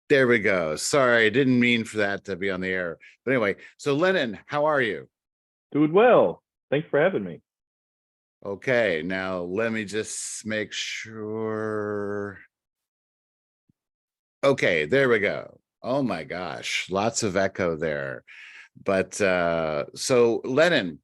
There we go. Sorry, I didn't mean for that to be on the air. But anyway, so Lennon, how are you? Doing well. Thanks for having me. Okay, now let me just make sure. Okay, there we go. Oh my gosh, lots of echo there. But so Lennon,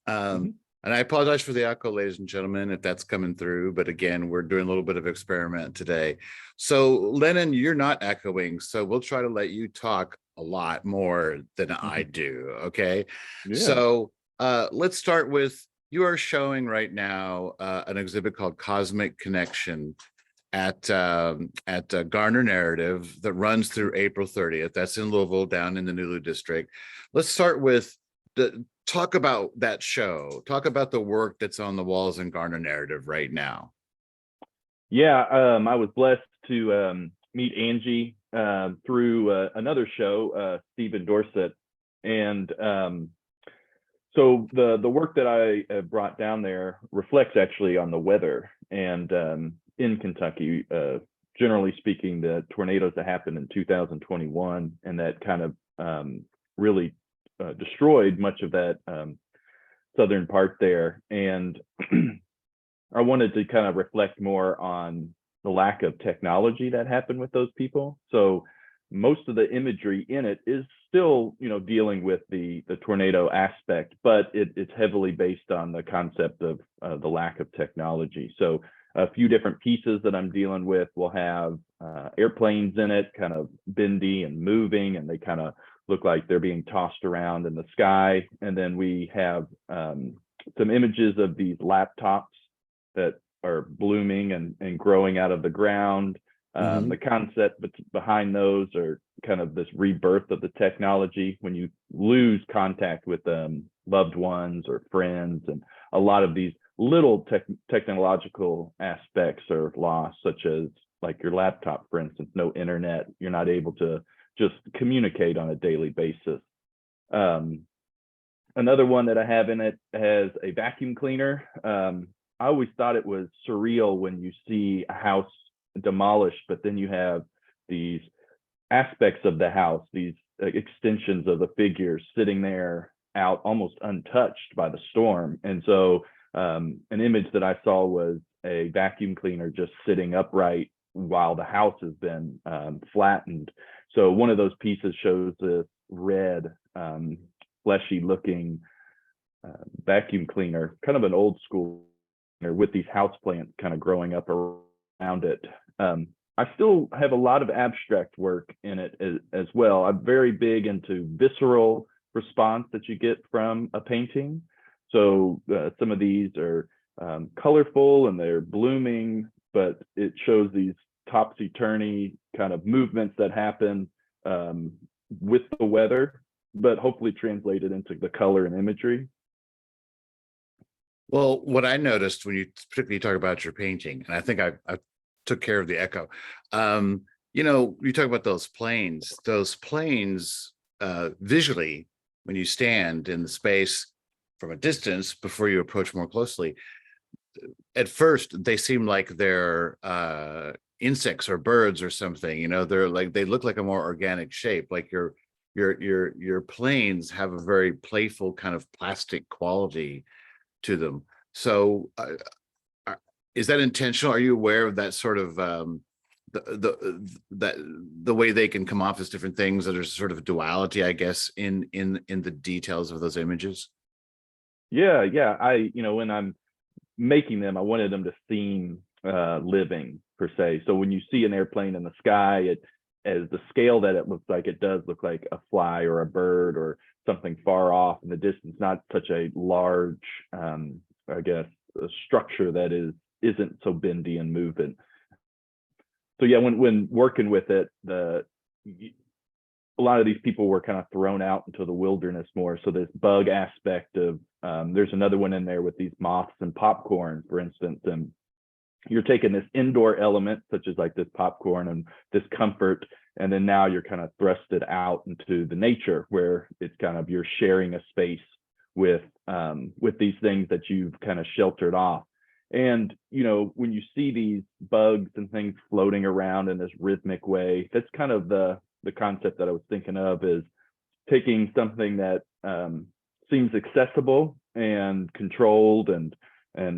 Mhm. and I apologize for the echo, ladies and gentlemen, if that's coming through. But again, we're doing a little bit of experiment today. So Lennon, you're not echoing, so we'll try to let you talk a lot more than I do. Okay. Yeah. So let's start with you are showing right now an exhibit called Cosmic Connection at Garner Narrative that runs through April 30th. That's in Louisville, down in the Nulu district. Let's start with talk about that show. Talk about the work that's on the walls in Garner Narrative right now. Yeah. I was blessed to meet Angie through another show, Stephen Dorset. And so the work that I brought down there reflects actually on the weather. And in Kentucky, generally speaking, the tornadoes that happened in 2021 and that kind of really destroyed much of that southern part there. And I wanted to kind of reflect more on the lack of technology that happened with those people. So most of the imagery in it is still, dealing with the tornado aspect, but it's heavily based on the concept of the lack of technology. So a few different pieces that I'm dealing with will have airplanes in it, kind of bendy and moving, and they kind of look like they're being tossed around in the sky. And then we have some images of these laptops that are blooming and growing out of the ground. The concept behind those are kind of this rebirth of the technology when you lose contact with loved ones or friends, and a lot of these little technological aspects are lost, such as like your laptop, for instance, no internet, you're not able to just communicate on a daily basis. Another one that I have in it has a vacuum cleaner. I always thought it was surreal when you see a house demolished, but then you have these aspects of the house, these extensions of the figures sitting there out almost untouched by the storm. And so an image that I saw was a vacuum cleaner just sitting upright while the house has been flattened. So one of those pieces shows this red, fleshy looking vacuum cleaner, kind of an old school with these house plants kind of growing up around it. I still have a lot of abstract work in it as well. I'm very big into visceral response that you get from a painting. So some of these are colorful and they're blooming, but it shows these topsy-turvy kind of movements that happen with the weather, but hopefully translated into the color and imagery. Well, what I noticed when you particularly talk about your painting, and I think I took care of the echo. You talk about those planes. Those planes, visually, when you stand in the space from a distance before you approach more closely, at first they seem like they're insects or birds or something. They're like they look like a more organic shape. Like your planes have a very playful kind of plastic quality to them. So is that intentional? Are you aware of that sort of the way they can come off as different things, that there's sort of duality, I guess, in the details of those images? Yeah. When I'm making them, I wanted them to seem living per se. So when you see an airplane in the sky, as the scale that it looks like, it does look like a fly or a bird or something far off in the distance, not such a large, I guess, a structure that isn't so bendy and moving. So yeah, when working with it, a lot of these people were kind of thrown out into the wilderness more. So this bug aspect of there's another one in there with these moths and popcorn, for instance, and you're taking this indoor element, such as like this popcorn and this comfort, and then now you're kind of thrusted out into the nature where it's kind of you're sharing a space with these things that you've kind of sheltered off. And, you know, when you see these bugs and things floating around in this rhythmic way, that's kind of the concept that I was thinking of, is taking something that seems accessible and controlled and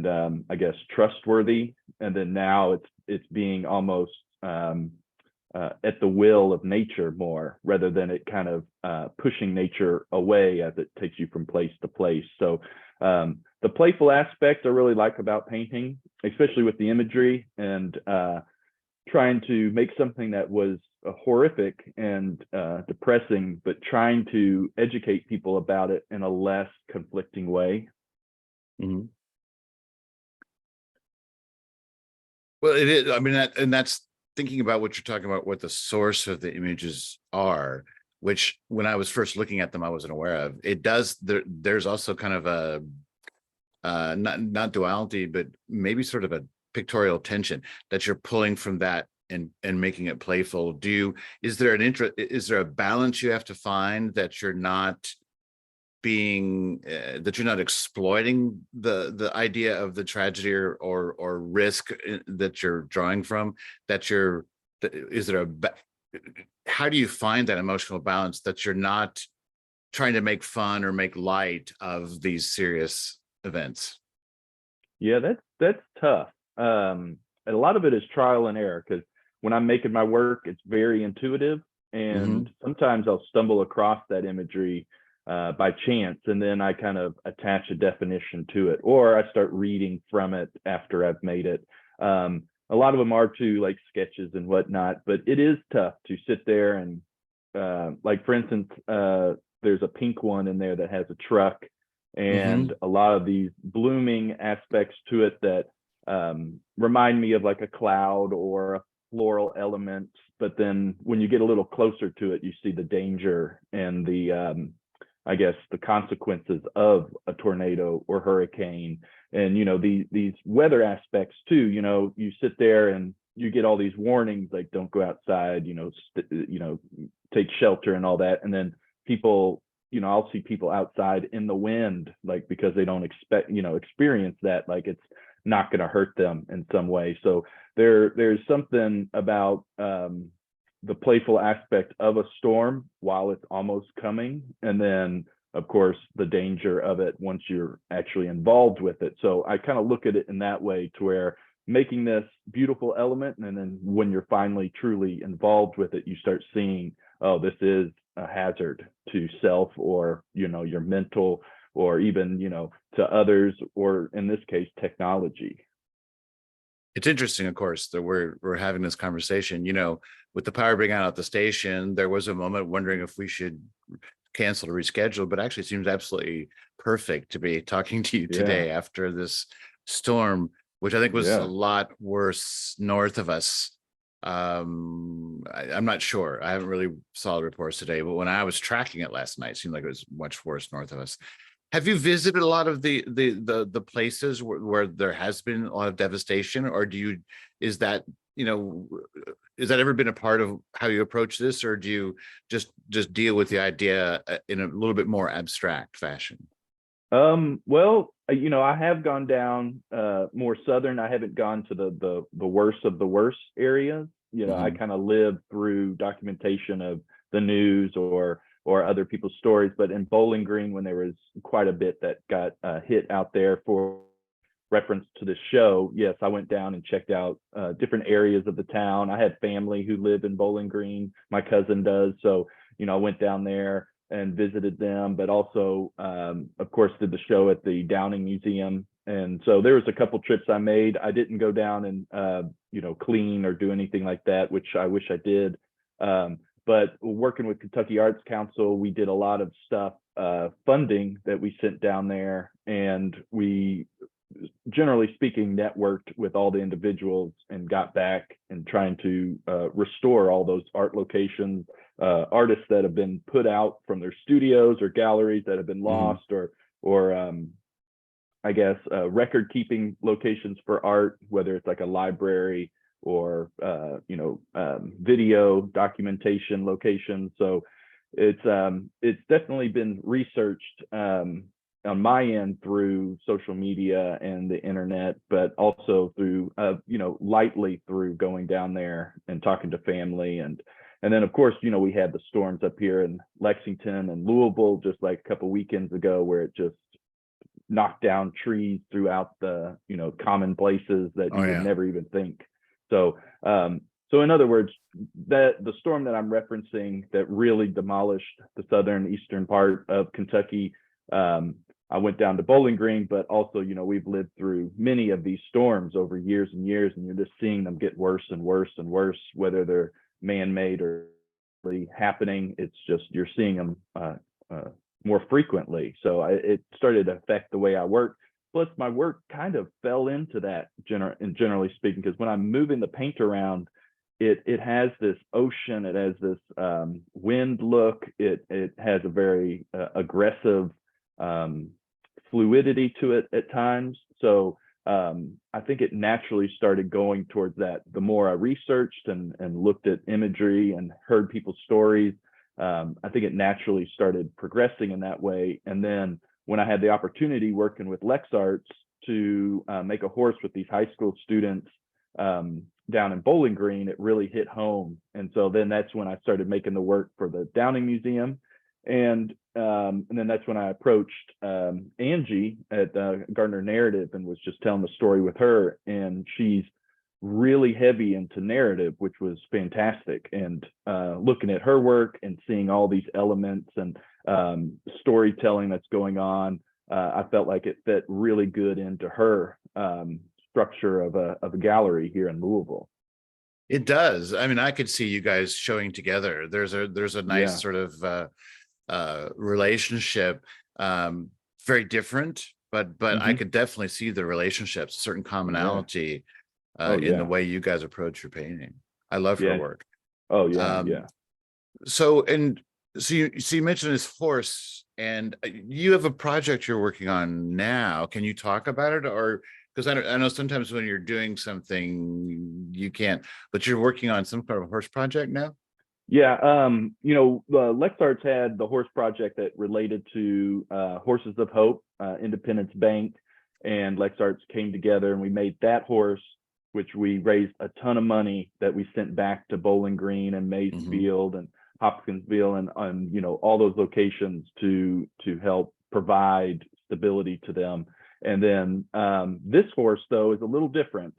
I guess trustworthy, and then now it's being almost at the will of nature more, rather than it kind of pushing nature away as it takes you from place to place. So the playful aspect I really like about painting, especially with the imagery, and trying to make something that was horrific and depressing, but trying to educate people about it in a less conflicting way. Mhm. Well, it is. I mean, and that's thinking about what you're talking about, what the source of the images are, which when I was first looking at them, I wasn't aware of. It does. There's also kind of a not duality, but maybe sort of a pictorial tension that you're pulling from that and making it playful. Is there a balance you have to find, that you're not being that you're not exploiting the idea of the tragedy or risk that you're drawing from, how do you find that emotional balance, that you're not trying to make fun or make light of these serious events? Yeah, that's tough. And a lot of it is trial and error, because when I'm making my work, it's very intuitive, and sometimes I'll stumble across that imagery by chance, and then I kind of attach a definition to it, or I start reading from it after I've made it. A lot of them are too, like sketches and whatnot, but it is tough to sit there and like, for instance, there's a pink one in there that has a truck, and a lot of these blooming aspects to it that remind me of like a cloud or a floral element. But then when you get a little closer to it, you see the danger and the I guess the consequences of a tornado or hurricane. And you know, these weather aspects too, you know, you sit there and you get all these warnings like don't go outside, you know, take shelter and all that, and then people, you know, I'll see people outside in the wind, like, because they don't experience that, like it's not going to hurt them in some way. So there's something about the playful aspect of a storm while it's almost coming, and then of course the danger of it once you're actually involved with it. So I kind of look at it in that way, to where making this beautiful element, and then when you're finally truly involved with it, you start seeing, oh, this is a hazard to self, or you know, your mental, or even, you know, to others, or in this case technology. It's interesting, of course, that we're having this conversation. You know, with the power being out at the station, there was a moment wondering if we should cancel or reschedule, but actually it seems absolutely perfect to be talking to you Yeah, today after this storm, which I think was a yeah. lot worse north of us. I'm not sure. I haven't really saw the reports today, but when I was tracking it last night, it seemed like it was much worse north of us. Have you visited a lot of the places where there has been a lot of devastation, or is that, you know, has that ever been a part of how you approach this, or do you just deal with the idea in a little bit more abstract fashion? Well, you know, I have gone down more southern. I haven't gone to the worst of the worst areas. You know, I Mhm. kind of lived through documentation of the news or other people's stories. But in Bowling Green, when there was quite a bit that got hit out there, for reference to the show, yes, I went down and checked out different areas of the town. I had family who live in Bowling Green. My cousin does. So, you know, I went down there and visited them, but also, of course, did the show at the Downing Museum. And so there was a couple trips I made. I didn't go down and, you know, clean or do anything like that, which I wish I did. But working with Kentucky Arts Council, we did a lot of stuff, funding that we sent down there, and we, generally speaking, networked with all the individuals and got back and trying to restore all those art locations, artists that have been put out from their studios or galleries that have been Mhm. lost, or I guess record keeping locations for art, whether it's like a library or you know, video documentation locations. So it's definitely been researched, on my end through social media and the internet, but also through, lightly through going down there and talking to family. And then, of course, we had the storms up here in Lexington and Louisville just like a couple weekends ago, where it just knocked down trees throughout the, common places that you would never even think. So, so in other words, that the storm that I'm referencing that really demolished the southern eastern part of Kentucky, I went down to Bowling Green, but also, we've lived through many of these storms over years and years, and you're just seeing them get worse and worse and worse, whether they're man-made or really happening. It's just, you're seeing them more frequently. So it started to affect the way I work. Plus, my work kind of fell into that, generally speaking, because when I'm moving the paint around, it has this ocean, it has this wind look, it has a very aggressive fluidity to it at times. So I think it naturally started going towards that. The more I researched and looked at imagery and heard people's stories, I think it naturally started progressing in that way. And then when I had the opportunity working with LexArts to make a horse with these high school students down in Bowling Green, it really hit home. And so then that's when I started making the work for the Downing Museum. And then that's when I approached Angie at Gardner Narrative and was just telling the story with her. And she's really heavy into narrative, which was fantastic. And looking at her work and seeing all these elements and storytelling that's going on, I felt like it fit really good into her structure of a gallery here in Louisville. It does. I mean, I could see you guys showing together. There's a nice sort of relationship, very different, but I could definitely see the relationships, certain commonality in the way you guys approach your painting. I love her work. Oh yeah. So you mentioned this horse, and you have a project you're working on now. Can you talk about it? Or because I know sometimes when you're doing something you can't, but you're working on some kind of horse project now? Yeah, LexArts had the horse project that related to Horses of Hope, Independence Bank, and LexArts came together and we made that horse, which we raised a ton of money that we sent back to Bowling Green and Maysfield and Hopkinsville and all those locations to help provide stability to them. And then this horse, though, is a little different.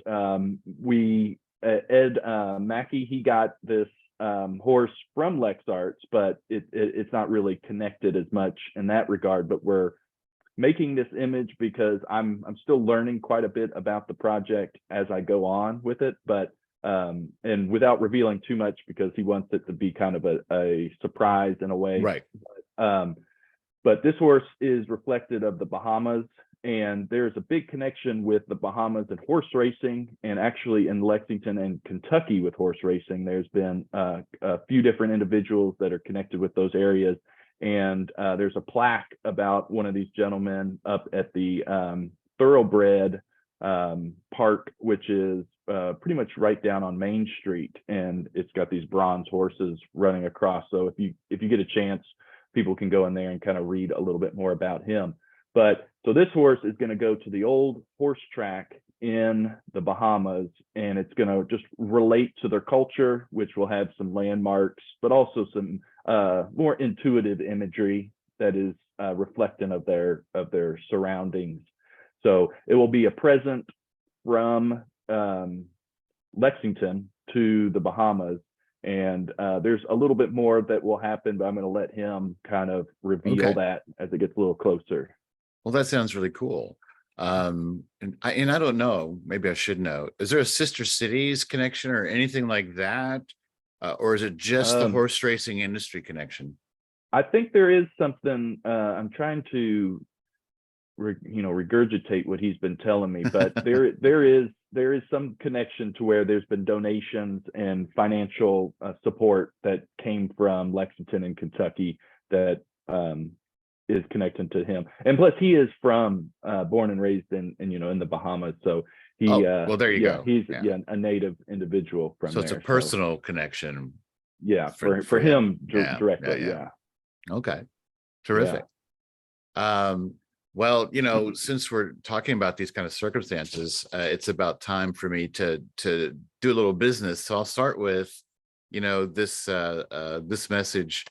Ed Mackey, he got this horse from LexArts, but it's not really connected as much in that regard. But we're making this image because I'm still learning quite a bit about the project as I go on with it, but and without revealing too much because he wants it to be kind of a surprise in a way. Right. But this horse is reflected of the Bahamas, and there's a big connection with the Bahamas and horse racing, and actually in Lexington and Kentucky with horse racing, there's been a few different individuals that are connected with those areas. And there's a plaque about one of these gentlemen up at the Thoroughbred Park, which is pretty much right down on Main Street, and it's got these bronze horses running across. So if you get a chance, people can go in there and kind of read a little bit more about him. But so this horse is going to go to the old horse track in the Bahamas, and it's going to just relate to their culture, which will have some landmarks, but also some more intuitive imagery that is reflecting of their surroundings. So it will be a present from Lexington to the Bahamas. And there's a little bit more that will happen, but I'm going to let him kind of reveal that as it gets a little closer. Well, that sounds really cool. And I don't know, maybe I should know, is there a Sister Cities connection or anything like that? Or is it just the horse racing industry connection? I think there is something. I'm trying to regurgitate what he's been telling me, but there is some connection to where there's been donations and financial support that came from Lexington and Kentucky that is connected to him. And plus he is from born and raised in the Bahamas, so he well, there you go. He's a native individual from so there. It's a personal connection. Yeah, for him directly. Yeah. Okay, terrific. Well, since we're talking about these kind of circumstances, it's about time for me to do a little business. So I'll start with, this message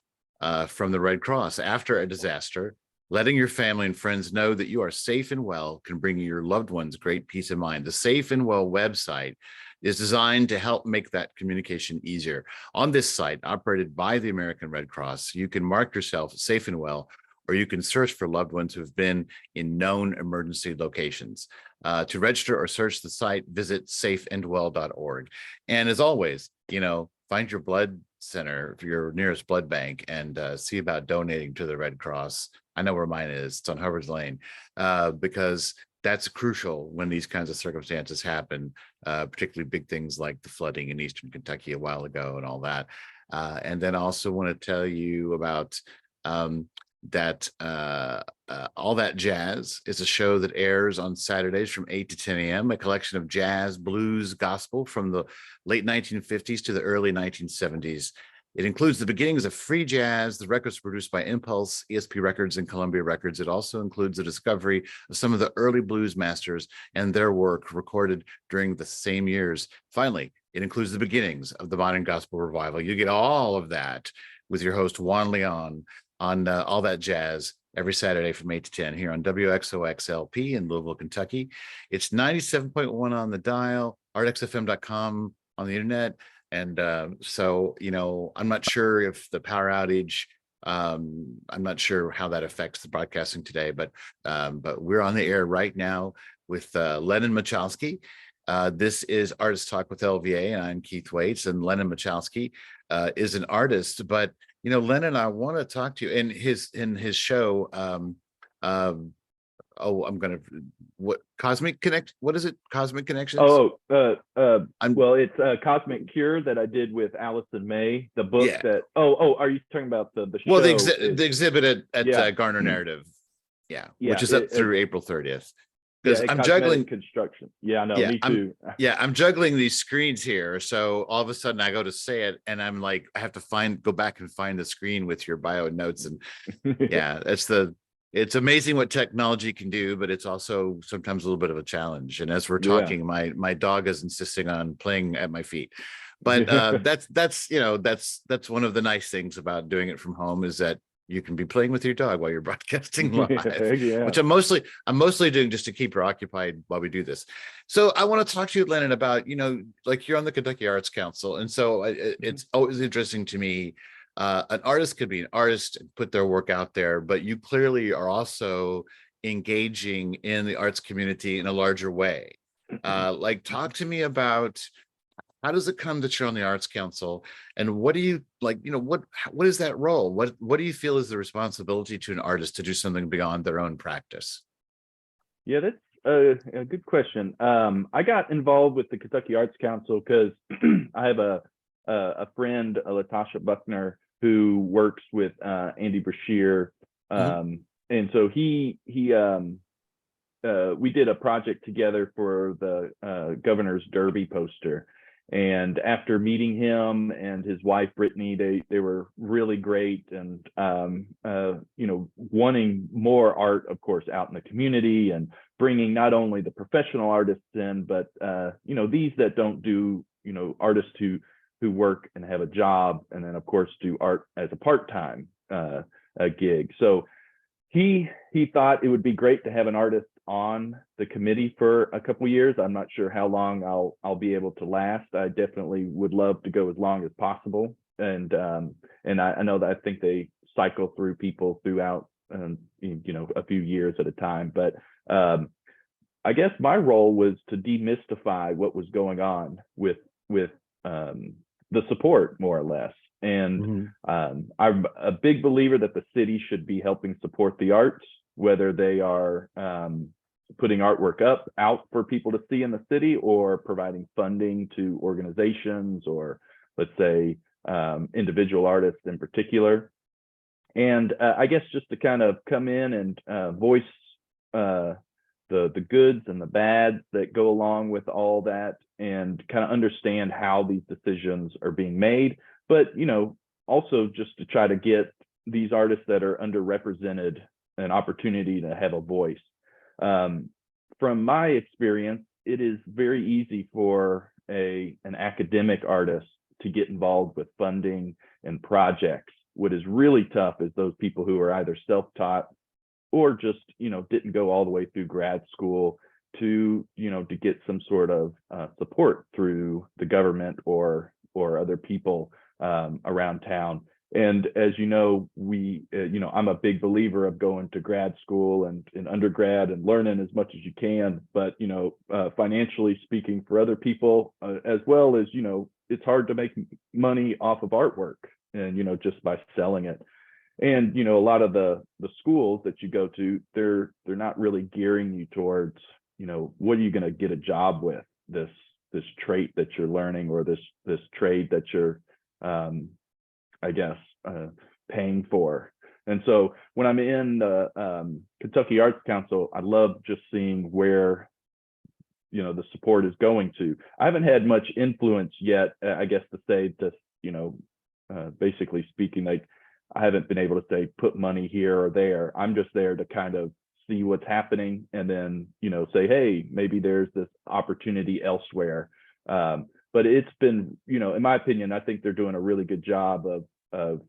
from the Red Cross. After a disaster, letting your family and friends know that you are safe and well can bring your loved ones great peace of mind. The Safe and Well website is designed to help make that communication easier. On this site, operated by the American Red Cross, you can mark yourself safe and well, or you can search for loved ones who have been in known emergency locations. To register or search the site, visit safeandwell.org. And as always, find your blood center, your nearest blood bank, and see about donating to the Red Cross. I know where mine is. It's on Hubbard's Lane, because that's crucial when these kinds of circumstances happen, particularly big things like the flooding in Eastern Kentucky a while ago and all that. And then I also want to tell you about that All That Jazz is a show that airs on Saturdays from 8 to 10 a.m., a collection of jazz, blues, gospel from the late 1950s to the early 1970s. It includes the beginnings of free jazz, the records produced by Impulse, ESP Records, and Columbia Records. It also includes the discovery of some of the early blues masters and their work recorded during the same years. Finally, it includes the beginnings of the modern gospel revival. You get all of that with your host, Juan Leon, on All That Jazz every Saturday from 8 to 10 here on WXOX LP in Louisville, Kentucky. It's 97.1 on the dial, artxfm.com on the internet. And so, I'm not sure if the power outage, I'm not sure how that affects the broadcasting today, but we're on the air right now with Lennon Michalski. This is Artist Talk with LVA, and I'm Keith Waits, and Lennon Michalski is an artist. But Lennon, I want to talk to you in his show. Cosmic Connect? What is it? Cosmic Connections? Well, it's Cosmic Cure that I did with Allison May. The book that. Are you talking about the show? Well, the exhibit at Garner Narrative, which is up through April 30th. Because I'm juggling construction. Me too. I'm juggling these screens here. So all of a sudden I go to say it and I'm like, I have to go back and find the screen with your bio and notes. And it's amazing what technology can do, but it's also sometimes a little bit of a challenge. And as we're talking, my dog is insisting on playing at my feet. But that's one of the nice things about doing it from home, is that you can be playing with your dog while you're broadcasting live, which I'm mostly doing just to keep her occupied while we do this. So I want to talk to you, Lennon, about, like you're on the Kentucky Arts Council. And so it's always interesting to me. An artist could be an artist and put their work out there, but you clearly are also engaging in the arts community in a larger way. Talk to me about, how does it come that you're on the Arts Council, and what do you like? What is that role? What do you feel is the responsibility to an artist to do something beyond their own practice? Yeah, that's a good question. I got involved with the Kentucky Arts Council because I have a friend, Latasha Buckner, who works with Andy Brashear, and so we did a project together for the Governor's Derby poster. And after meeting him and his wife Brittany, they were really great, and wanting more art, of course, out in the community, and bringing not only the professional artists in, but these that don't do, artists who work and have a job, and then of course do art as a part-time gig. So he thought it would be great to have an artist on the committee for a couple of years. I'm not sure how long I'll be able to last. I definitely would love to go as long as possible. And I know that I think they cycle through people throughout, a few years at a time. But I guess my role was to demystify what was going on with the support, more or less. And I'm a big believer that the city should be helping support the arts, whether they are putting artwork out for people to see in the city, or providing funding to organizations, or let's say individual artists in particular. And I guess just to kind of come in and voice the goods and the bads that go along with all that, and kind of understand how these decisions are being made, but also just to try to get these artists that are underrepresented an opportunity to have a voice. From my experience, it is very easy for an academic artist to get involved with funding and projects. What is really tough is those people who are either self-taught or just, didn't go all the way through grad school to get some sort of support through the government or other people around town. And as you know, I'm a big believer of going to grad school and undergrad and learning as much as you can. But, financially speaking, for other people, as well as, it's hard to make money off of artwork and, just by selling it. And, a lot of the schools that you go to, they're not really gearing you towards, what are you going to get a job with, this trait that you're learning, or this trade that you're paying for. And so when I'm in the Kentucky Arts Council, I love just seeing where the support is going to. I haven't had much influence yet, I guess, to say just basically speaking, like I haven't been able to say put money here or there. I'm just there to kind of see what's happening and then say, hey, maybe there's this opportunity elsewhere. But it's been, in my opinion, I think they're doing a really good job of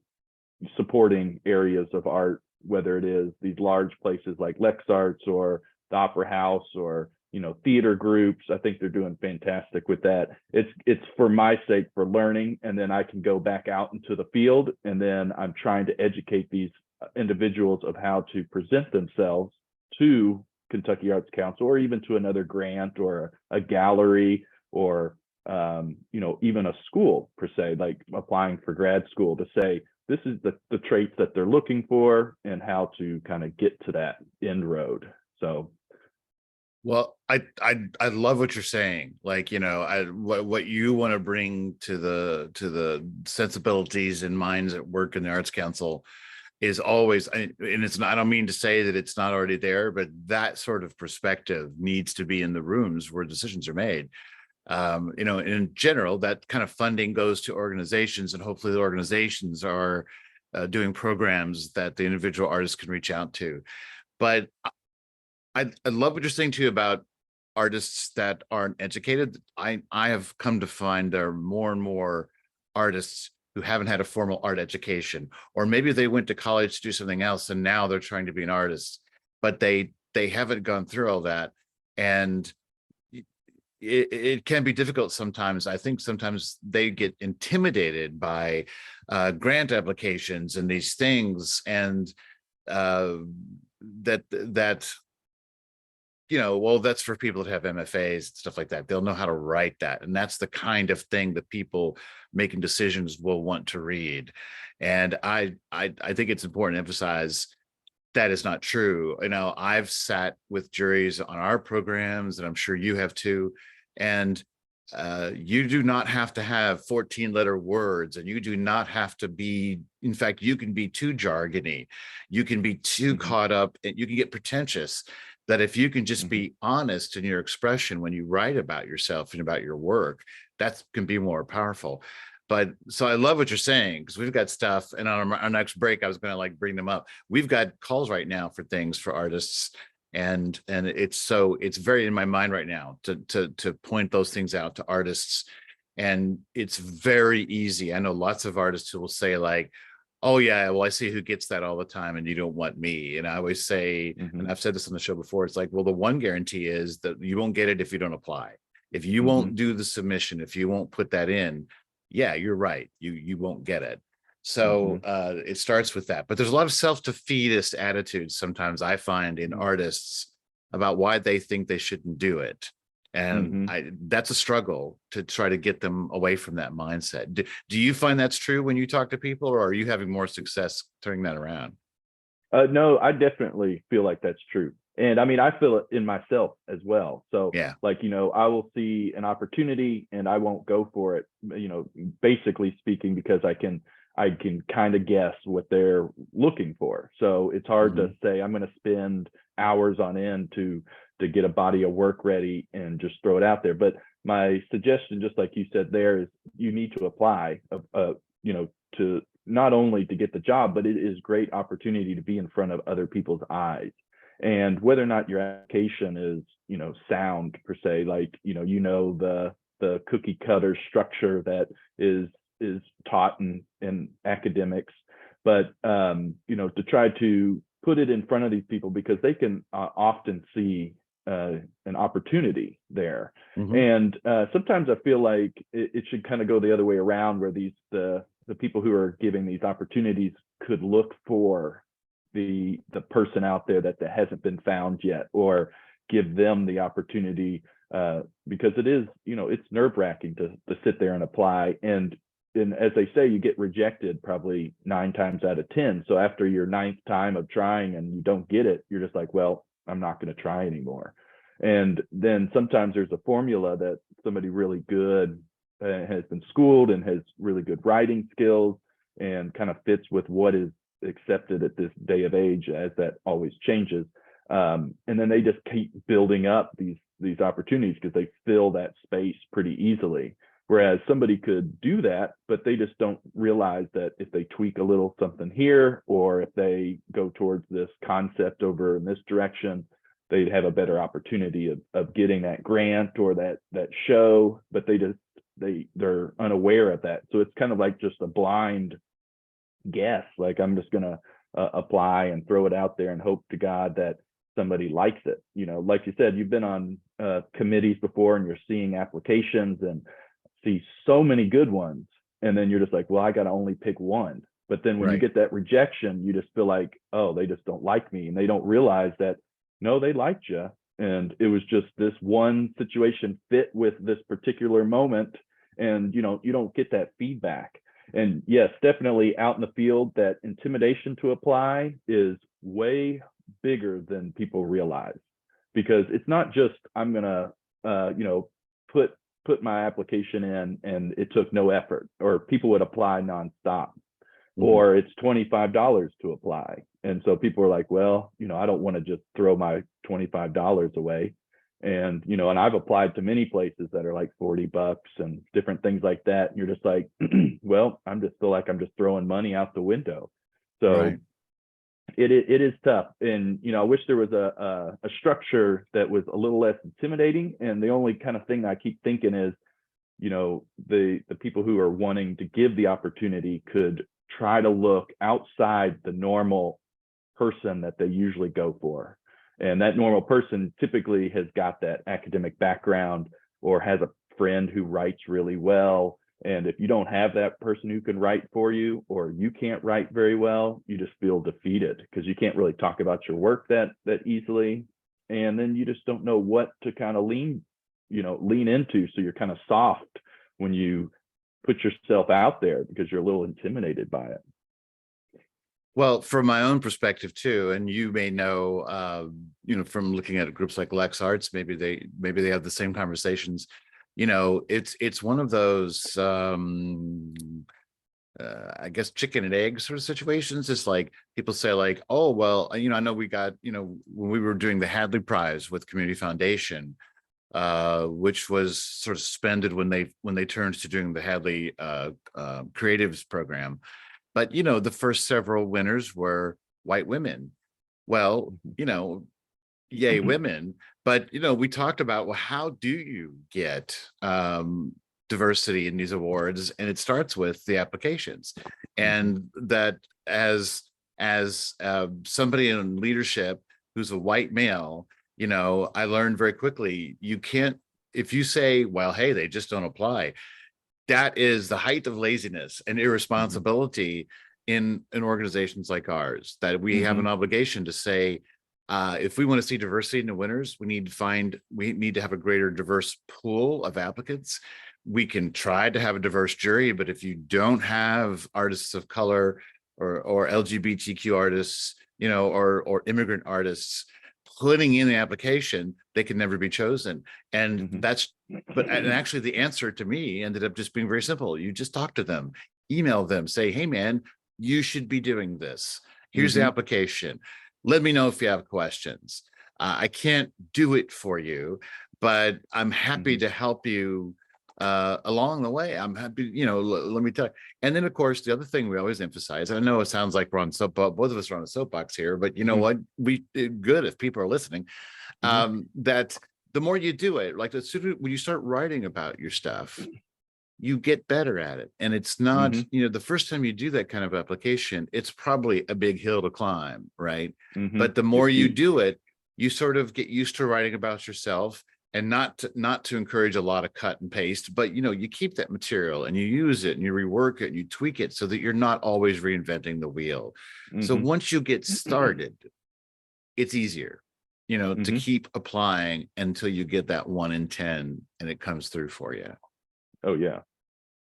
supporting areas of art, whether it is these large places like LexArts or the Opera House or theater groups. I think they're doing fantastic with that. It's for my sake, for learning, and then I can go back out into the field, and then I'm trying to educate these individuals of how to present themselves to Kentucky Arts Council, or even to another grant or a gallery, or even a school per se, like applying for grad school, to say this is the traits that they're looking for and how to kind of get to that end road. So well, I love what you're saying. Like, what you want to bring to the sensibilities and minds at work in the Arts Council is always, and it's not, I don't mean to say that it's not already there, but that sort of perspective needs to be in the rooms where decisions are made. In general, that kind of funding goes to organizations, and hopefully the organizations are doing programs that the individual artists can reach out to. But I love what you're saying too about artists that aren't educated. I have come to find there are more and more artists who haven't had a formal art education, or maybe they went to college to do something else and now they're trying to be an artist, but they haven't gone through all that. And it can be difficult sometimes. I think sometimes they get intimidated by grant applications and these things, and that well, that's for people that have MFAs and stuff like that. They'll know how to write that, and that's the kind of thing that people making decisions will want to read. And I think it's important to emphasize that is not true. I've sat with juries on our programs, and I'm sure you have too. And you do not have to have 14-letter words, and you do not have to be, in fact, you can be too jargony. You can be too caught up, and you can get pretentious. That if you can just be honest in your expression when you write about yourself and about your work, that can be more powerful. But so I love what you're saying, because we've got stuff, and on our next break, I was going to bring them up. We've got calls right now for things for artists, and it's very in my mind right now to point those things out to artists. And it's very easy. I know lots of artists who will say like, oh yeah, well, I see who gets that all the time, and you don't want me. And I always say, and I've said this on the show before, it's like, well, the one guarantee is that you won't get it if you don't apply. If you won't do the submission, if you won't put that in, yeah, you're right, you won't get it. So it starts with that. But there's a lot of self-defeatist attitudes sometimes I find in artists about why they think they shouldn't do it. And that's a struggle to try to get them away from that mindset. Do you find that's true when you talk to people, or are you having more success turning that around? No, I definitely feel like that's true. And I mean, I feel it in myself as well. So yeah, I will see an opportunity and I won't go for it, basically speaking, because I can kind of guess what they're looking for. So it's hard to say I'm going to spend hours on end to get a body of work ready and just throw it out there. But my suggestion, just like you said there, is you need to apply, to not only to get the job, but it is great opportunity to be in front of other people's eyes. And whether or not your application is, sound per se, like, the cookie cutter structure that is taught in academics, but to try to put it in front of these people, because they can often see an opportunity there. And sometimes I feel like it should kind of go the other way around, where the people who are giving these opportunities could look for the person out there that hasn't been found yet, or give them the opportunity, because it is, it's nerve-wracking to sit there and apply. And as they say, you get rejected probably 9 times out of 10. So after your 9th time of trying and you don't get it, you're just like, well, I'm not going to try anymore. And then sometimes there's a formula that somebody really good has been schooled and has really good writing skills and kind of fits with what is accepted at this day of age, as that always changes. And then they just keep building up these opportunities because they fill that space pretty easily. Whereas somebody could do that, but they just don't realize that if they tweak a little something here, or if they go towards this concept over in this direction, they'd have a better opportunity of getting that grant or that show, but they're unaware of that. So it's kind of like just a blind guess. Like, I'm just gonna apply and throw it out there and hope to God that somebody likes it. Like you said, you've been on committees before, and you're seeing applications and see so many good ones, and then you're just like, well, I got to only pick one. But then when you get that rejection, you just feel like, oh, they just don't like me, and they don't realize that no, they liked you, and it was just this one situation fit with this particular moment, and you don't get that feedback. And yes, definitely out in the field, that intimidation to apply is way bigger than people realize, because it's not just I'm gonna put my application in and it took no effort, or people would apply nonstop, or it's $25 to apply. And so people are like, well, I don't want to just throw my $25 away. And, and I've applied to many places that are like $40 and different things like that. And you're just like, well, feel like I'm just throwing money out the window. So it is tough. And, I wish there was a structure that was a little less intimidating. And the only kind of thing I keep thinking is, the people who are wanting to give the opportunity could try to look outside the normal person that they usually go for. And that normal person typically has got that academic background, or has a friend who writes really well. And if you don't have that person who can write for you, or you can't write very well, you just feel defeated, because you can't really talk about your work that easily. And then you just don't know what to kind of lean into. So you're kind of soft when you put yourself out there, because you're a little intimidated by it. Well, from my own perspective too, and you may know, from looking at groups like LexArts, maybe they have the same conversations. It's one of those, I guess, chicken and egg sort of situations. It's like people say like, oh, well, I know we got, when we were doing the Hadley Prize with Community Foundation, which was sort of suspended when they turned to doing the Hadley Creatives program. But, the first several winners were white women. Well, yay women. But, we talked about, well, how do you get diversity in these awards? And it starts with the applications. And that as somebody in leadership who's a white male, I learned very quickly, you can't, if you say, well, hey, they just don't apply, that is the height of laziness and irresponsibility in organizations like ours, that we have an obligation to say, if we want to see diversity in the winners, we need to have a greater diverse pool of applicants. We can try to have a diverse jury, but if you don't have artists of color or LGBTQ artists, or immigrant artists putting in the application, they can never be chosen. And and actually the answer to me ended up just being very simple. You just talk to them, email them, say, hey man, you should be doing this. Here's the application. Let me know if you have questions. I can't do it for you, but I'm happy to help you along the way. I'm happy, let me tell you. And then of course, the other thing we always emphasize, I know it sounds like we're on soapbox, both of us are on a soapbox here, but you know what? We good if people are listening, that the more you do it, like when you start writing about your stuff, you get better at it. And it's not, the first time you do that kind of application, it's probably a big hill to climb, right? But the more you do it, you sort of get used to writing about yourself, and not to encourage a lot of cut and paste, but you keep that material and you use it and you rework it and you tweak it so that you're not always reinventing the wheel. So once you get started, it's easier, to keep applying until you get that 1 in 10 and it comes through for you. Oh yeah.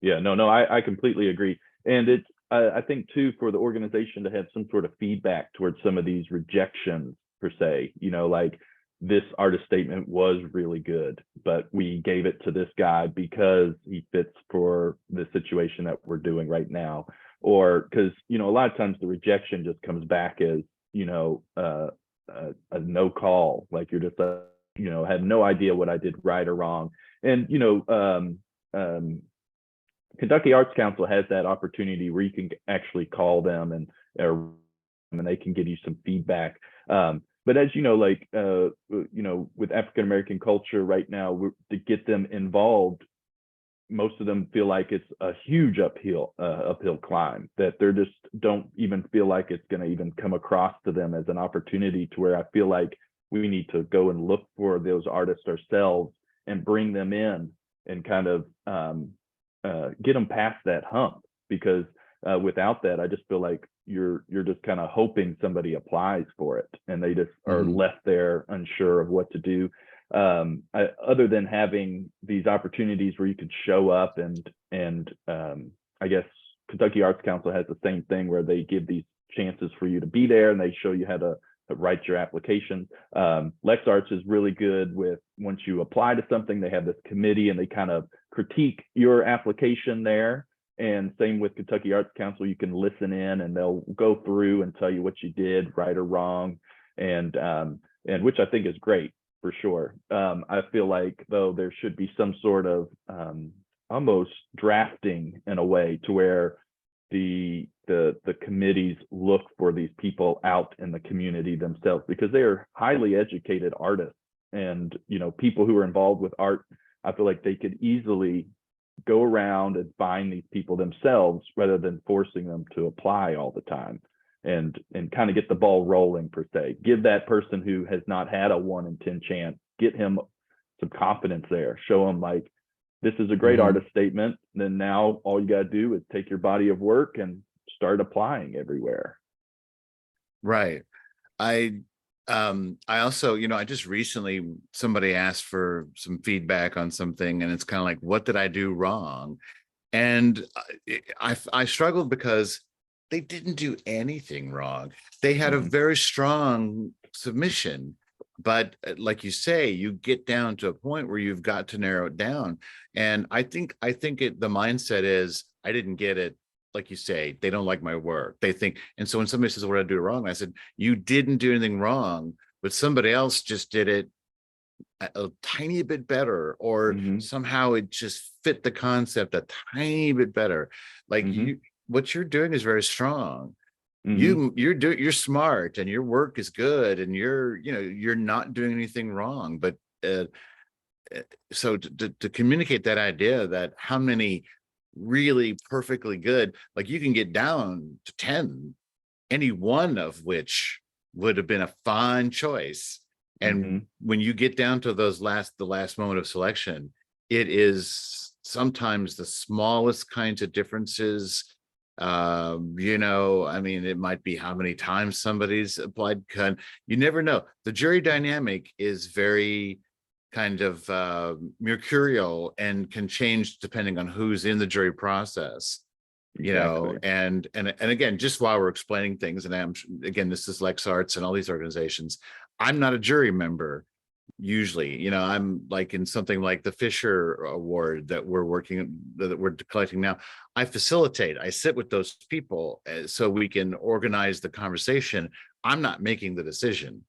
Yeah, no, I completely agree. And it's, I think too, for the organization to have some sort of feedback towards some of these rejections per se, like this artist statement was really good, but we gave it to this guy because he fits for the situation that we're doing right now. Or because, a lot of times the rejection just comes back as, a no call, like you're just, had no idea what I did right or wrong. And, Kentucky Arts Council has that opportunity where you can actually call them and they can give you some feedback. But as you know, like with African American culture right now, to get them involved, most of them feel like it's a huge uphill climb, that they're just don't even feel like it's going to even come across to them as an opportunity, to where I feel like we need to go and look for those artists ourselves and bring them in and kind of get them past that hump, because without that, I just feel like you're just kind of hoping somebody applies for it and they just are left there unsure of what to do. Other than having these opportunities where you could show up and I guess Kentucky Arts Council has the same thing, where they give these chances for you to be there and they show you how to write your application. LexArts is really good with, once you apply to something, they have this committee and they kind of critique your application there. And same with Kentucky Arts Council, you can listen in and they'll go through and tell you what you did right or wrong, and which I think is great for sure. I feel like though there should be some sort of almost drafting in a way, to where the committees look for these people out in the community themselves, because they are highly educated artists, and people who are involved with art, I feel like they could easily go around and find these people themselves, rather than forcing them to apply all the time, and kind of get the ball rolling per se. Give that person who has not had a 1 in 10 chance, get him some confidence there, show him like, this is a great artist statement. Then now all you got to do is take your body of work and start applying everywhere. Right. I also, I just recently, somebody asked for some feedback on something, and it's kind of like, what did I do wrong? And I struggled because they didn't do anything wrong. They had a very strong submission, but like you say, you get down to a point where you've got to narrow it down. And I think the mindset is, I didn't get it. Like you say, they don't like my work. They think, and so when somebody says, what did I do wrong? I said, you didn't do anything wrong, but somebody else just did it a tiny bit better, or somehow it just fit the concept a tiny bit better. Like what you're doing is very strong. You're smart and your work is good, and you're not doing anything wrong. But so to communicate that idea, that how many really perfectly good, like you can get down to 10, any one of which would have been a fine choice. And when you get down to the last moment of selection, it is sometimes the smallest kinds of differences. I mean, it might be how many times somebody's applied. You never know. The jury dynamic is very kind of mercurial and can change depending on who's in the jury process. And again, just while we're explaining things, and again, this is LexArts and all these organizations, I'm not a jury member usually. I'm like in something like the Fisher Award that we're collecting now. I facilitate, I sit with those people so we can organize the conversation. I'm not making the decision.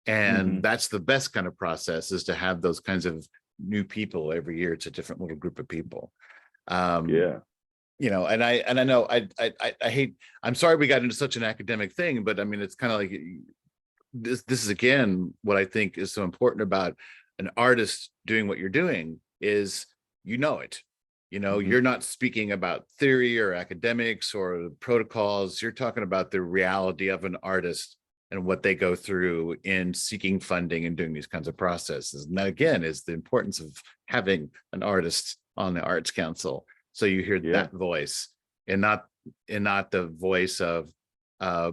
And that's the best kind of process, is to have those kinds of new people every year. It's a different little group of people. Um, Yeah. and I know I hate, I'm sorry we got into such an academic thing, but I mean, it's kind of like this is again what I think is so important about an artist doing what you're doing is it. Mm-hmm. You're not speaking about theory or academics or protocols. You're talking about the reality of an artist and what they go through in seeking funding and doing these kinds of processes. And that again is the importance of having an artist on the Arts Council. So you hear Yeah. that voice and not the voice of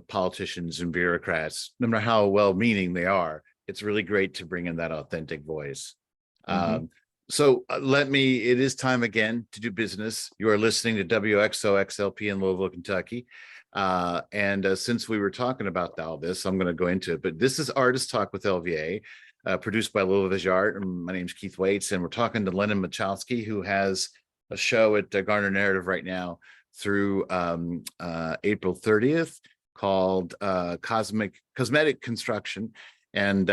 politicians and bureaucrats, no matter how well-meaning they are. It's really great to bring in that authentic voice. Mm-hmm. So it is time again to do business. You are listening to WXOX LP in Louisville, Kentucky. And since we were talking about all this, I'm going to go into it. But this is Artist Talk with LVA, produced by Louisville Art. And my name is Keith Waits, and we're talking to Lennon Michalski, who has a show at Garner Narrative right now through April 30th called Cosmetic Construction. And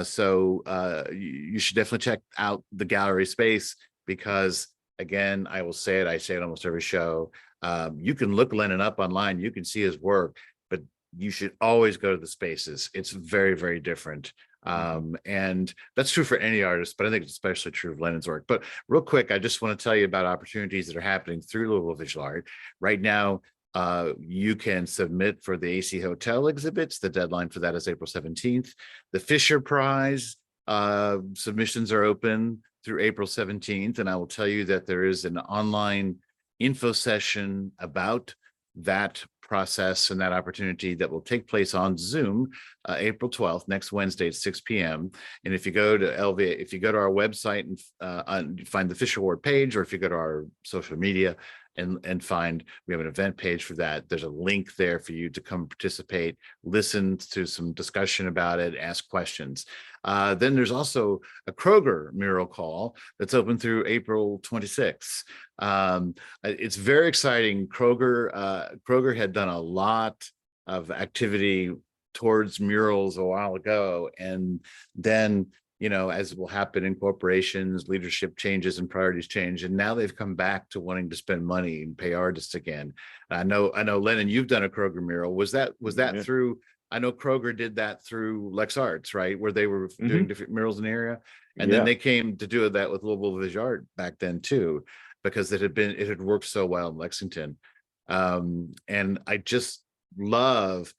so you should definitely check out the gallery space because, again, I say it almost every show. You can look Lennon up online, you can see his work, but you should always go to the spaces. It's very, very different. And that's true for any artist, but I think it's especially true of Lennon's work. But real quick, I just want to tell you about opportunities that are happening through Louisville Visual Art. Right now, you can submit for the AC Hotel exhibits. The deadline for that is April 17th. The Fisher Prize submissions are open through April 17th. And I will tell you that there is an online info session about that process and that opportunity that will take place on Zoom, April 12th, next Wednesday at 6 p.m. And if you go to if you go to our website and find the Fisher Award page, or if you go to our social media and find, we have an event page for that. There's a link there for you to come participate, listen to some discussion about it, ask questions. Then there's also a Kroger mural call that's open through April 26th. It's very exciting. Kroger had done a lot of activity towards murals a while ago, and then as will happen in corporations, leadership changes and priorities change, and now they've come back to wanting to spend money and pay artists again. I know, Lennon, you've done a Kroger mural. Was that Yeah. through? I know Kroger did that through Lex Arts, right, where they were doing different murals in the area, and then they came to do that with Louisville Visual Art back then too, because it had worked so well in Lexington. And I just love,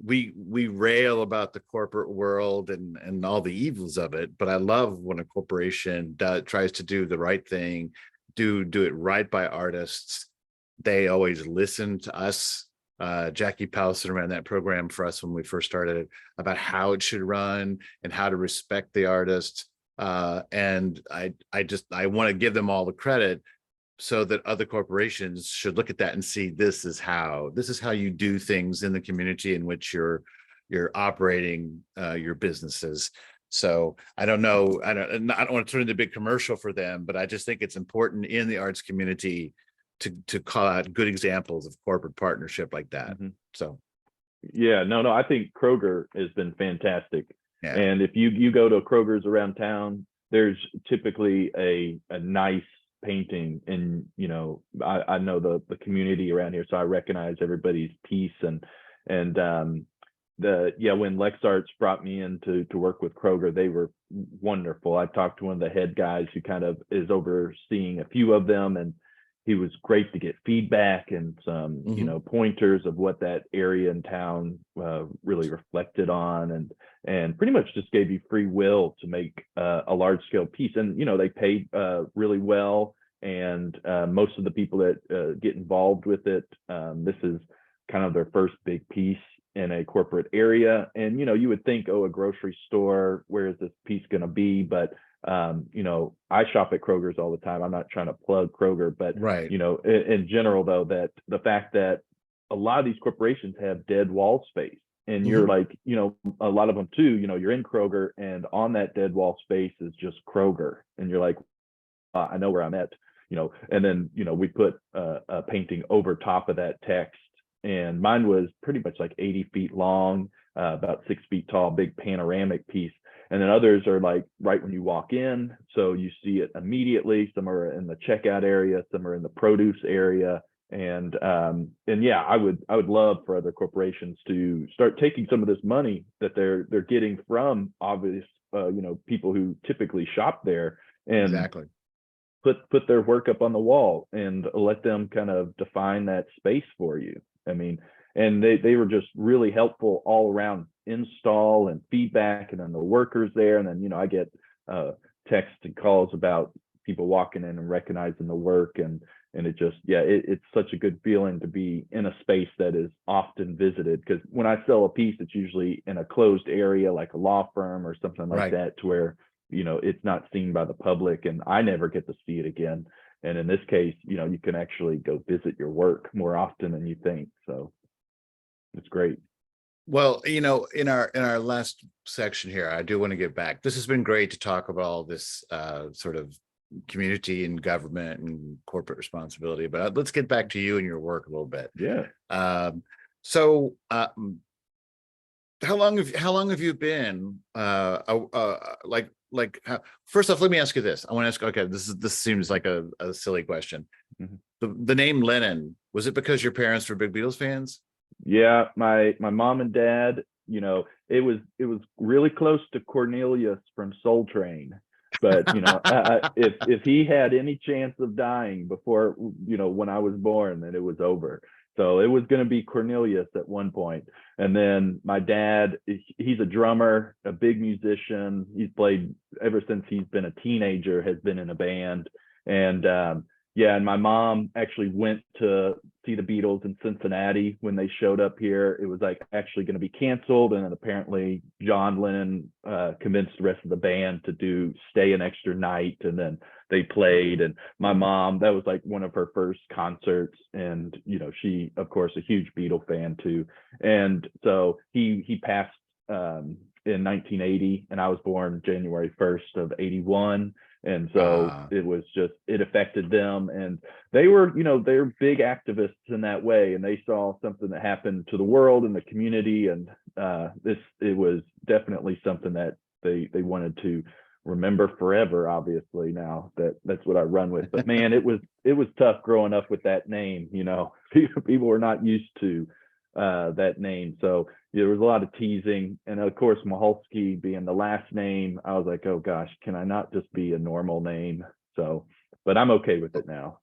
we rail about the corporate world and all the evils of it, but I love when a corporation tries to do the right thing, do it right by artists. They always listen to us. Jackie Powson ran that program for us when we first started it, about how it should run and how to respect the artist. And I want to give them all the credit, so that other corporations should look at that and see this is how you do things in the community in which you're operating your businesses. So I don't know, I don't want to turn into a big commercial for them, but I just think it's important in the arts community to call out good examples of corporate partnership like that. So yeah, no, I think Kroger has been fantastic. yeah. And if you go to Kroger's around town, there's typically a nice painting, and I know the community around here, so I recognize everybody's piece. And when Lex Arts brought me in to work with Kroger, they were wonderful. I talked to one of the head guys who kind of is overseeing a few of them, and he was great to get feedback and some pointers of what that area in town really reflected on, and pretty much just gave you free will to make a large scale piece. And they paid really well, and most of the people that get involved with it, this is kind of their first big piece in a corporate area. And you would think, oh, a grocery store, where is this piece going to be? But I shop at Kroger's all the time. I'm not trying to plug Kroger, but right. In general, though, that the fact that a lot of these corporations have dead wall space, and you're like, a lot of them too, you're in Kroger, and on that dead wall space is just Kroger, and you're like, I know where I'm at, and then we put a painting over top of that text, and mine was pretty much like 80 feet long, about 6 feet tall, big panoramic piece. And then others are like right when you walk in, so you see it immediately. Some are in the checkout area, some are in the produce area. And yeah, I would love for other corporations to start taking some of this money that they're getting from obvious people who typically shop there, and Exactly. put their work up on the wall and let them kind of define that space for you. I mean, and they were just really helpful all around install and feedback, and then the workers there. And then, I get texts and calls about people walking in and recognizing the work, and it just, it's such a good feeling to be in a space that is often visited. Because when I sell a piece, it's usually in a closed area like a law firm or something like Right. that, to where it's not seen by the public, and I never get to see it again. And in this case, you can actually go visit your work more often than you think. So it's great. Well, in our last section here, I do want to get back. This has been great to talk about all this sort of community and government and corporate responsibility, but let's get back to you and your work a little bit. Yeah. So how long have you been first off, let me ask you this. I want to ask, okay, this seems like a silly question. Mhm. The name Lennon, was it because your parents were big Beatles fans? Yeah, my mom and dad, it was really close to Cornelius from Soul Train. But if he had any chance of dying before when I was born, then it was over. So it was going to be Cornelius at one point. And then my dad, he's a drummer, a big musician. He's played ever since he's been a teenager, has been in a band. And and my mom actually went to see the Beatles in Cincinnati when they showed up here. It was like actually going to be canceled, and then apparently John Lennon convinced the rest of the band to stay an extra night, and then they played. And my mom, that was like one of her first concerts, and she, of course, a huge Beatle fan too. And so he passed in 1980, and I was born January 1st of 81. And so it affected them, and they're big activists in that way, and they saw something that happened to the world and the community. And it was definitely something that they wanted to remember forever. Obviously, now that's what I run with. But man, it was tough growing up with that name. People were not used to that name. So there was a lot of teasing. And of course, Michalski being the last name, I was like, oh gosh, can I not just be a normal name? So, but I'm okay with it now.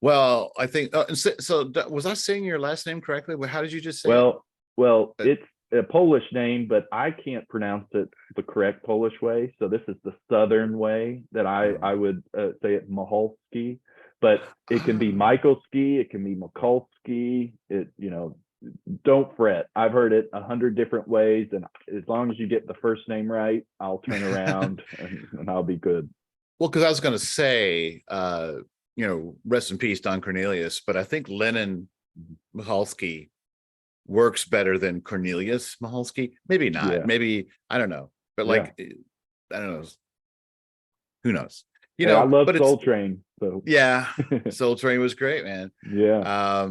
Well, I think, so was I saying your last name correctly? How did you just say it? Well, it's a Polish name, but I can't pronounce it the correct Polish way. So this is the Southern way that I would say it, Michalski. But it can be Michalski, it can be Michalski. Don't fret. I've heard it 100 different ways, and as long as you get the first name right, I'll turn around and I'll be good. Well, because I was going to say, rest in peace, Don Cornelius, but I think Lennon Michalski works better than Cornelius Michalski. Maybe not. Yeah. Maybe, I don't know. But I don't know. Who knows? I love but Soul Train. So yeah, Soul Train was great, man. Yeah.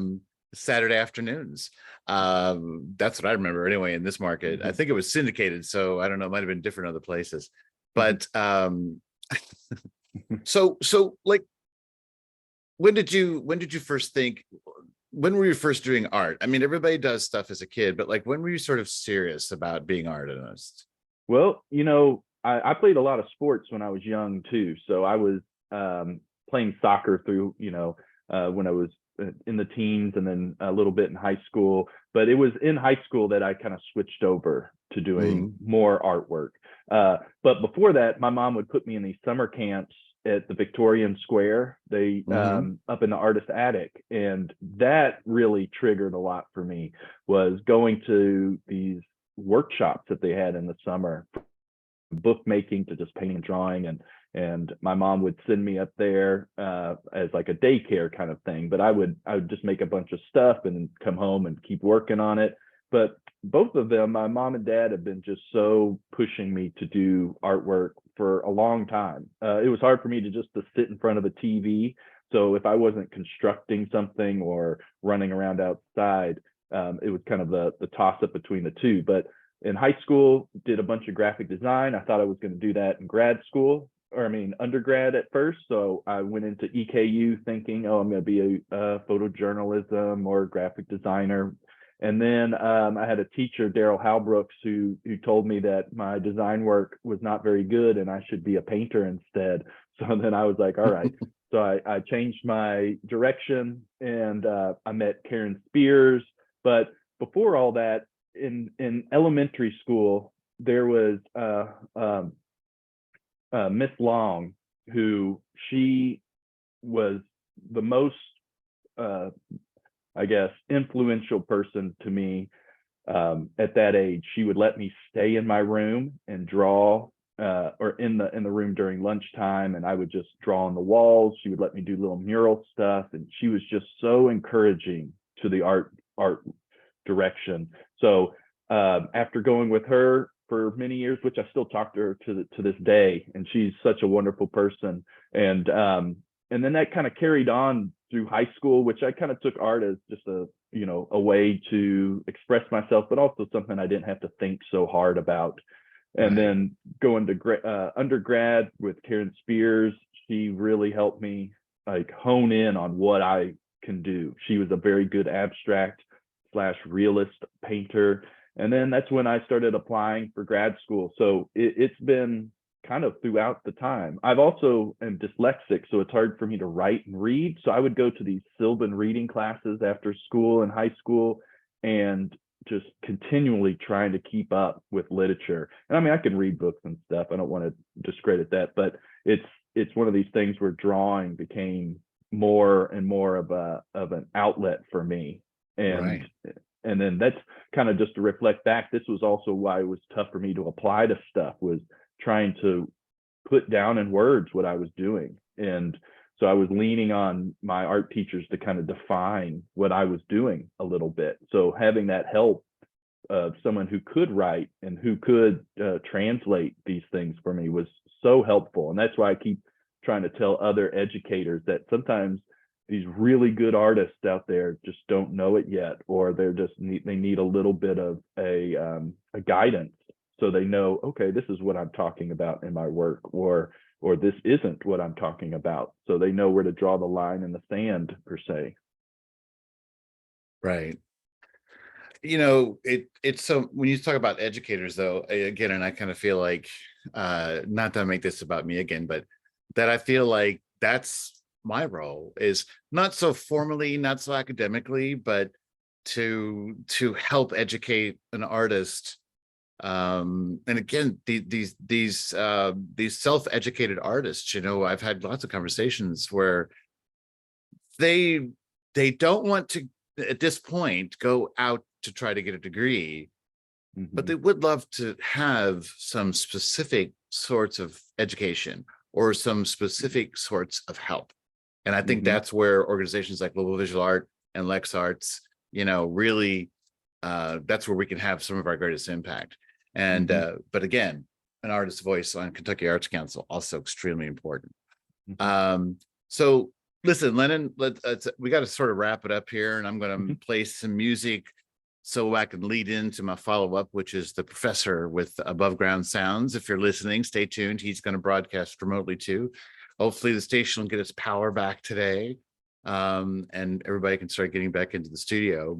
Saturday afternoons. That's what I remember anyway in this market. Mm-hmm. I think it was syndicated, so I don't know, it might have been different other places. But so like, when did you first think, when were you first doing art? I mean, everybody does stuff as a kid, but like, when were you sort of serious about being an artist? Well, I played a lot of sports when I was young too. So I was playing soccer through, when I was in the teens, and then a little bit in high school. But it was in high school that I kind of switched over to doing more artwork. But before that, my mom would put me in these summer camps at the Victorian Square, they up in the artist attic. And that really triggered a lot for me, was going to these workshops that they had in the summer, bookmaking to just painting and drawing. And my mom would send me up there as like a daycare kind of thing. But I would just make a bunch of stuff and come home and keep working on it. But both of them, my mom and dad, have been just so pushing me to do artwork for a long time. It was hard for me to sit in front of a TV. So if I wasn't constructing something or running around outside, it was kind of the toss up between the two. But in high school, did a bunch of graphic design. I thought I was going to do that in grad school, or I mean undergrad at first. So I went into EKU thinking, oh, I'm going to be a photojournalism or graphic designer. And then I had a teacher, Daryl Halbrooks, who told me that my design work was not very good and I should be a painter instead. So then I was like, all right. So I changed my direction, and I met Karen Spears. But before all that, in elementary school, there was Miss Long, who she was the most, I guess, influential person to me at that age. She would let me stay in my room and draw, or in the room during lunchtime, and I would just draw on the walls. She would let me do little mural stuff, and she was just so encouraging to the art direction. So after going with her for many years, which I still talk to her to this day, and she's such a wonderful person. And then that kind of carried on through high school, which I kind of took art as just a way to express myself, but also something I didn't have to think so hard about. And then going to undergrad with Karen Spears, she really helped me like hone in on what I can do. She was a very good abstract / realist painter. And then that's when I started applying for grad school. So it's been kind of throughout the time. I've also am dyslexic, so it's hard for me to write and read. So I would go to these Sylvan reading classes after school and high school, and just continually trying to keep up with literature. And I mean, I can read books and stuff. I don't want to discredit that, but it's one of these things where drawing became more and more of an outlet for me. And then that's kind of just to reflect back. This was also why it was tough for me to apply to stuff, was trying to put down in words what I was doing. And so I was leaning on my art teachers to kind of define what I was doing a little bit. So having that help of someone who could write and who could translate these things for me was so helpful. And that's why I keep trying to tell other educators that sometimes these really good artists out there just don't know it yet, or they need a little bit of a guidance, so they know, okay, this is what I'm talking about in my work, or this isn't what I'm talking about. So they know where to draw the line in the sand, per se. Right. It's so, when you talk about educators, though, again, and I kind of feel like, not to make this about me again, but that I feel like that's my role, is not so formally, not so academically, but to help educate an artist. And again, these self-educated artists, I've had lots of conversations where they don't want to, at this point, go out to try to get a degree, but they would love to have some specific sorts of education or some specific sorts of help. And I think that's where organizations like Global Visual Art and LexArts, really, that's where we can have some of our greatest impact. And but again, an artist's voice on Kentucky Arts Council, also extremely important. So listen, Lennon, we got to sort of wrap it up here, and I'm going to play some music so I can lead into my follow-up, which is the professor with Above Ground Sounds. If you're listening, stay tuned. He's going to broadcast remotely too. Hopefully the station will get its power back today, and everybody can start getting back into the studio.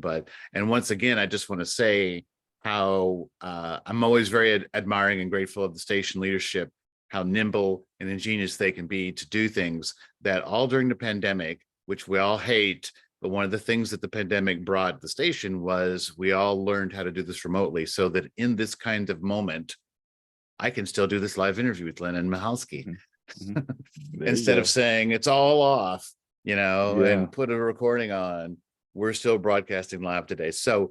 And once again, I just want to say how I'm always very admiring and grateful of the station leadership, how nimble and ingenious they can be to do things that all during the pandemic, which we all hate. But one of the things that the pandemic brought at the station was we all learned how to do this remotely, so that in this kind of moment, I can still do this live interview with Lennon Michalski. Instead of saying it's all off, and put a recording on, we're still broadcasting live today. So,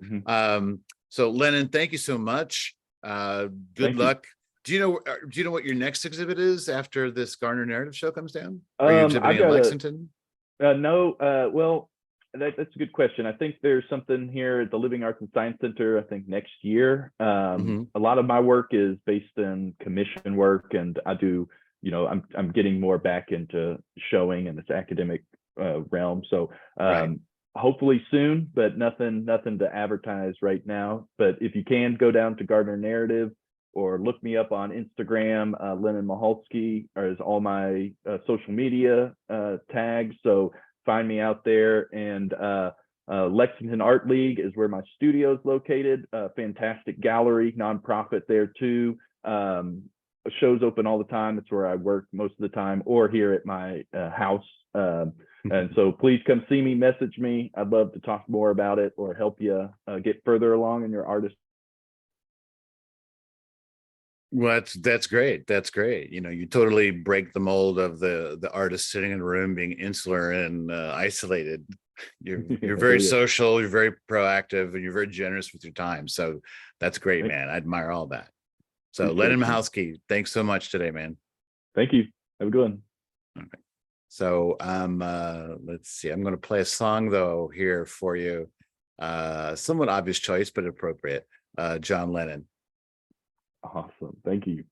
so Lennon, thank you so much. Good luck. Do you know what your next exhibit is after this Garner Narrative Show comes down? Are you exhibiting in Lexington? No. Well, that's a good question. I think there's something here at the Living Arts and Science Center, I think next year. A lot of my work is based in commission work, and I do, I'm getting more back into showing in this academic realm. So hopefully soon, but nothing to advertise right now. But if you can, go down to Gardner Narrative or look me up on Instagram. Lennon Michalski is all my social media tags. So find me out there. And Lexington Art League is where my studio is located. Fantastic gallery, nonprofit there too. Shows open all the time. It's where I work most of the time, or here at my house. And so please come see me, message me. I'd love to talk more about it or help you get further along in your artist. Well, that's great. That's great. You know, you totally break the mold of the artist sitting in a room being insular and isolated. You're very social, you're very proactive, and you're very generous with your time. So that's great, man. I admire all that. So Lennon Michalski, thanks so much today, man. Thank you. Have a good one. Okay. So let's see. I'm going to play a song though here for you. Somewhat obvious choice, but appropriate. John Lennon. Awesome. Thank you.